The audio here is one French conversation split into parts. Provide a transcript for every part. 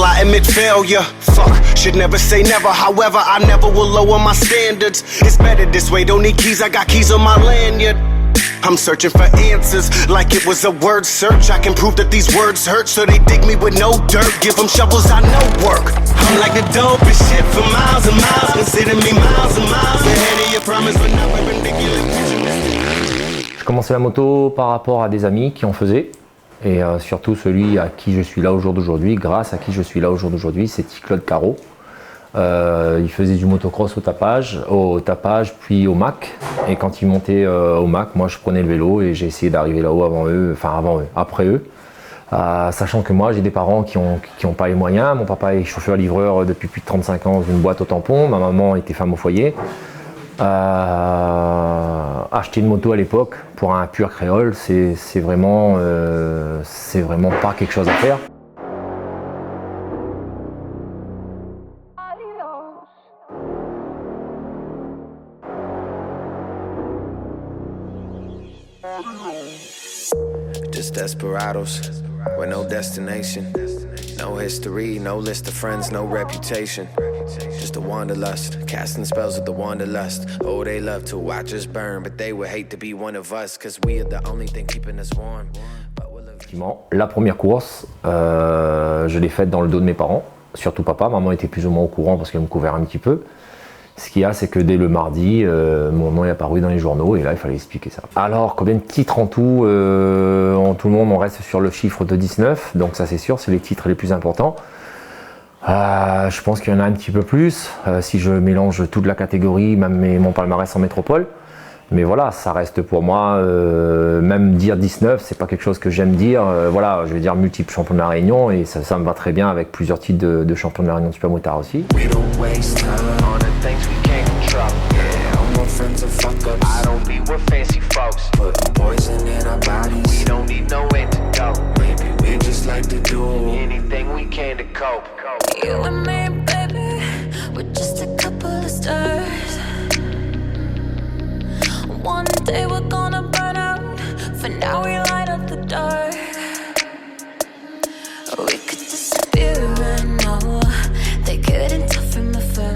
unable, I admit failure. Fuck, should never say never, however, I never will lower my standards. It's better this way, don't need keys, I got keys on my lanyard. I'm searching for answers, like it was a word search. I can prove that these words hurt, so they dig me with no dirt. Give them shovels, I know work. I'm like the dopest shit for miles and miles. Consider me miles and miles ahead of your promise, but not ridiculous. Je commençais la moto par rapport à des amis qui en faisaient. Et surtout celui à qui je suis là au jour d'aujourd'hui, grâce à qui je suis là au jour d'aujourd'hui, c'est Claude Caro. Il faisait du motocross au tapage, puis au Mac. Et quand il montait au Mac, moi je prenais le vélo et j'ai essayé d'arriver là-haut après eux. Sachant que moi j'ai des parents qui ont pas les moyens. Mon papa est chauffeur-livreur depuis plus de 35 ans dans une boîte au tampon. Ma maman était femme au foyer. Acheter une moto à l'époque pour un pur créole, c'est vraiment pas quelque chose à faire. Just desperados with no destination, no history, no list of friends, no reputation. Just a wanderlust, casting spells with the wanderlust. Oh, they love to watch us burn, but they would hate to be one of us, cause we are the only thing keeping us warm. Effectivement, la première course, je l'ai faite dans le dos de mes parents, surtout papa. Maman était plus ou moins au courant parce qu'elle me couvrait un petit peu. Ce qu'il y a, c'est que dès le mardi, mon nom est apparu dans les journaux et là, il fallait expliquer ça. Alors, combien de titres en tout tout le monde, on reste sur le chiffre de 19, donc ça c'est sûr, c'est les titres les plus importants. Je pense qu'il y en a un petit peu plus, si je mélange toute la catégorie, même mon palmarès en métropole. Mais voilà, ça reste pour moi, même dire 19, c'est pas quelque chose que j'aime dire. Voilà, je vais dire multiple champion de la Réunion et ça me va très bien avec plusieurs titres de champion de la Réunion de Supermotard aussi. One day we're gonna burn out, for now we light up the dark. We could disappear right now, they couldn't tell from afar.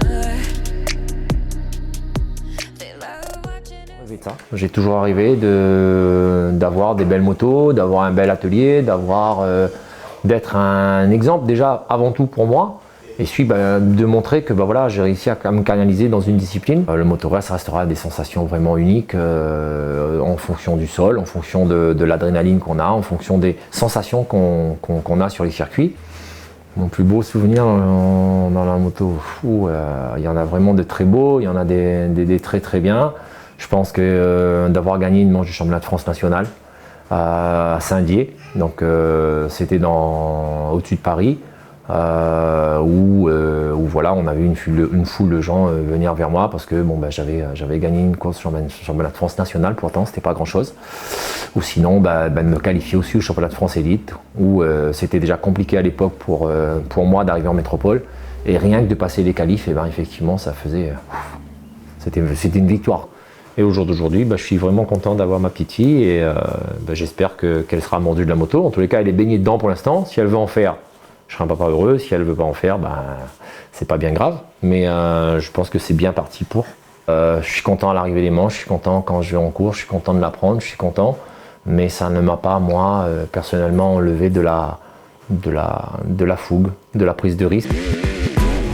J'ai toujours rêvé d'avoir des belles motos, d'avoir un bel atelier, d'être un exemple déjà avant tout pour moi. Et puis de montrer que voilà, j'ai réussi à me canaliser dans une discipline. Le motocross restera des sensations vraiment uniques en fonction du sol, en fonction de l'adrénaline qu'on a, en fonction des sensations qu'on a sur les circuits. Mon plus beau souvenir dans la moto, il y en a vraiment de très beaux, il y en a des très très bien. Je pense que d'avoir gagné une manche du championnat de France national à Saint-Dié, donc c'était au-dessus de Paris. Où voilà, on avait une foule de gens venir vers moi parce que j'avais gagné une course championnat de France national, pourtant c'était pas grand chose. Ou sinon de me qualifier aussi au championnat de France élite où c'était déjà compliqué à l'époque pour moi d'arriver en métropole et rien que de passer les qualifs, effectivement ça faisait c'était une victoire. Et au jour d'aujourd'hui, je suis vraiment content d'avoir ma petite fille et j'espère qu'elle sera mordue de la moto. En tous les cas, elle est baignée dedans pour l'instant. Si elle veut en faire, je serai un papa heureux. Si elle ne veut pas en faire, c'est pas bien grave. Mais je pense que c'est bien parti pour. Je suis content à l'arrivée des manches, je suis content quand je vais en cours, je suis content de l'apprendre, je suis content. Mais ça ne m'a pas, moi, personnellement, enlevé de la fougue, de la prise de risque.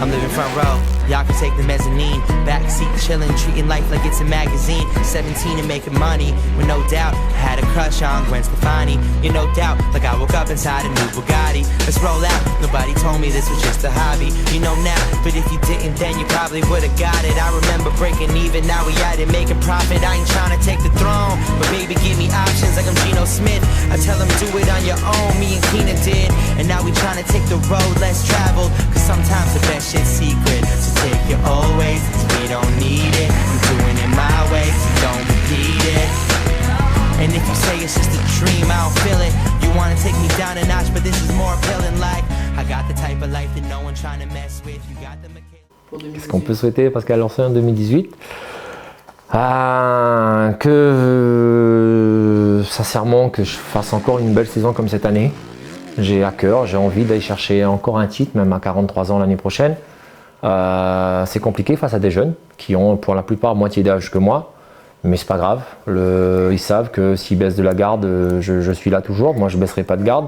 I'm living front row, y'all can take the mezzanine. Backseat chillin', treating life like it's a magazine. 17 and making money, with no doubt. I had a crush on Gwen Stefani. You no doubt, like I woke up inside a new Bugatti. Let's roll out, nobody told me this was just a hobby. You know now, but if you didn't then you probably would've got it. I remember breaking even, now we at it making profit. I ain't tryna take the throne, but baby give me options like I'm Geno Smith. I tell them do it on your own, me and Keena did. And now we tryna take the road less traveled, cause sometimes the best shit's secret. So take your old ways, we don't need it. I'm doing it my way, so don't repeat it. And if you say it's just a dream, I don't feel it. You wanna take me down a notch, but this is more appealing. Like I got the type of life that no one trying to mess with. You got the mechanics. Qu'est-ce qu'on peut souhaiter Pascal lancé en 2018 sincèrement que je fasse encore une belle saison comme cette année. J'ai à cœur, j'ai envie d'aller chercher encore un titre, même à 43 ans l'année prochaine. C'est compliqué face à des jeunes qui ont pour la plupart moitié d'âge que moi, mais c'est pas grave. Ils savent que s'ils baissent de la garde, je suis là toujours. Moi, je baisserai pas de garde.